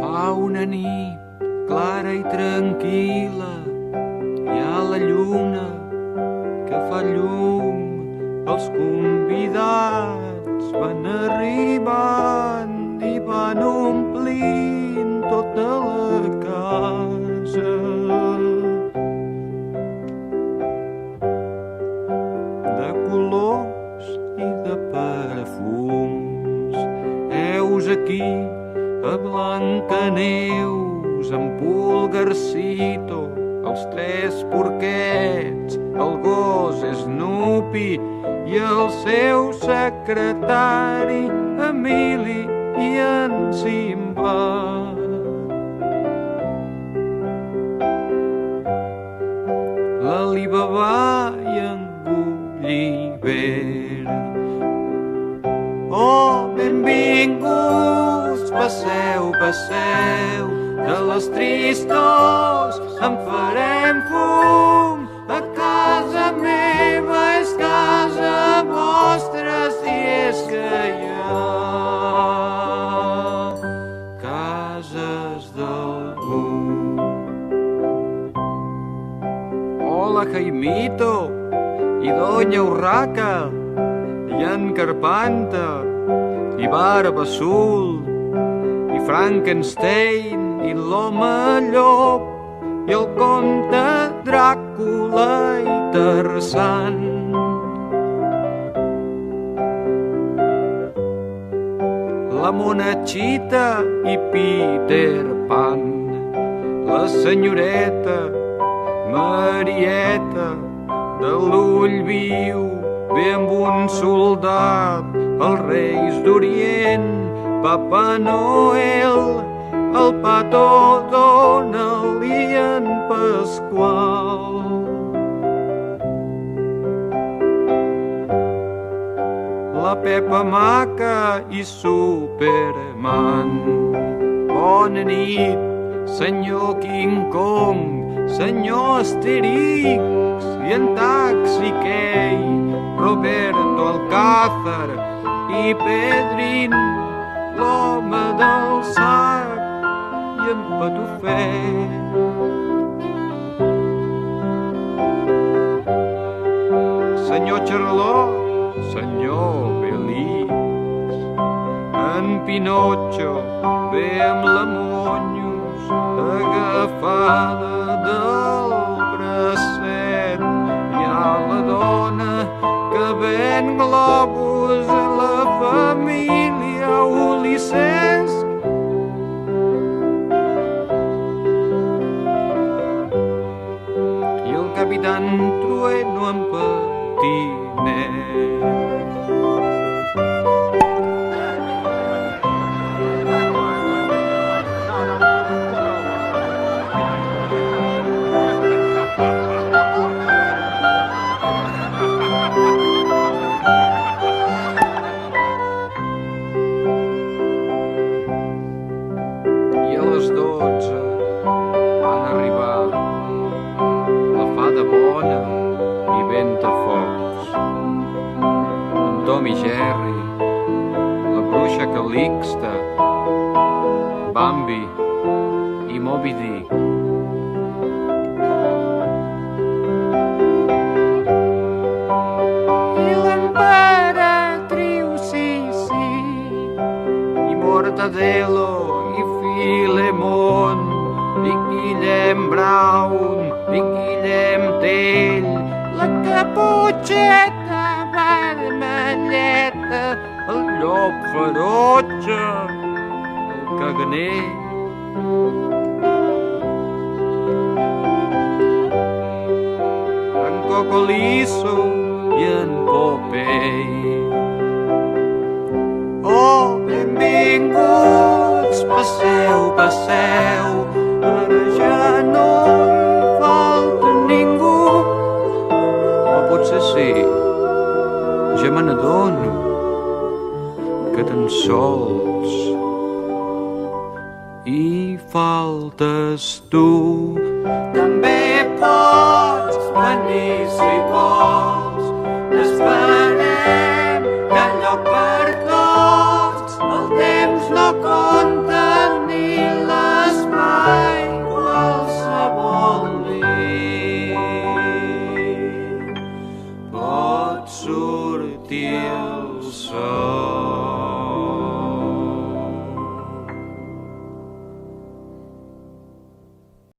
Fa una nit clara i tranquil·la, hi ha la lluna que fa llum, els convidats van arribant i van omplint tota la casa. De colors i de perfums, heus aquí a Blancaneus, en Pulgarcito, els tres porquets, el gos Snoopy i el seu secretari Emili i en Simba. L'Alibaba i en Gulliver. Oh, benvinguts, passeu, passeu, de les tristors en farem fum. A casa meva és casa vostra, si és que hi ha cases d'algú. Hola, Jaimito i Doña Urraca, i en Carpanta, i Barba Azul, i Frankenstein, i l'home llop, i el comte Dràcula i Tarzan. La Monachita i Peter Pan, la senyoreta Marieta de l'ull viu, ve amb un soldat, els Reis d'Orient, Papa Noel, el Pato Donald i en Pasqual. La Pepa Maca i Superman. Bona nit, senyor King Kong, senyor Asterix i en Taxi Key, Roberto Alcázar i Pedrín, l'home del sac i en Patufet. Senyor Charlot, senyor Belix, en Pinotxo ve amb la Monyos agafada del bracet. Hi ha la dona que ven globus a la família Ulisses. I el capitán Trueno en patinet. I a les 12 van arribar la fada bona i Ventafocs, en Tom i Jerry, la bruixa Calixta, Bambi i Moby Dick. I l'emperatriu Sissi, i Mortadelo i Filemón, i Guillem Brown i Guillem Tell, la Caputxeta vermelleta, el llop ferotge, el caganer. En Cocolizo i en Popeye. Oh, benvinguts, passeu, passeu, ara ja no hi falta ningú. O potser sí, ja me n'adono que tan sols hi faltes tu. També pots venir si vols, t'esperem.